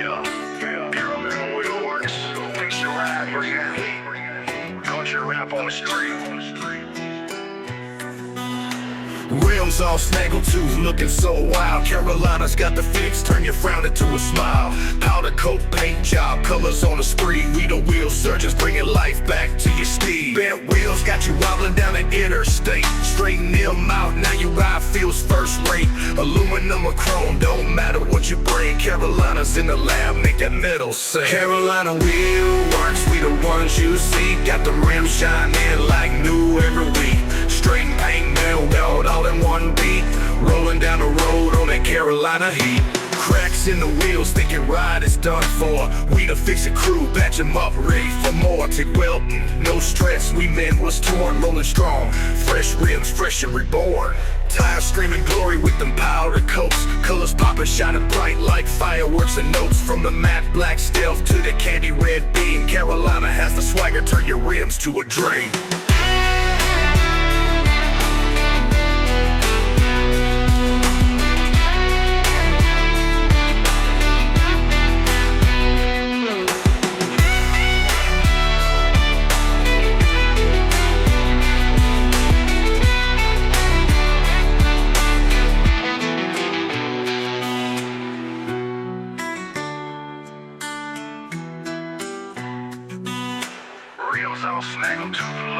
Pyramid wheel works. Fix your ride, bring that heat. Country rap on the street. Rims all snaggled too, looking so wild. Carolina's got the fix, turn your frown into a smile. Powder coat paint job, colors on the spree. We the wheel surgeons, bringing life back to your speed. Bent wheels got you wobbling down the interstate. Straighten them out, now your ride feels first rate. Aluminum or chrome, don't matter what you bring. Carolina's in the lab, make that metal sing. Carolina wheel works, we the ones you see. Got the rims shining like new every week. Straight paint, nail gold, all in one beat. Rolling down the road on that Carolina heat. Cracks in the wheels, thinking ride is done for. We the fix-it crew, patch 'em up, ready for more. Tick Welton, no stress, we men was torn, rolling strong. Fresh rims, fresh and reborn. Tires screaming glory with them powder coats. Colors popping, shining bright like fireworks and notes. From the matte black stealth to the candy red beam. Carolina has the swagger, turn your rims to a dream. Rims all snaggled too.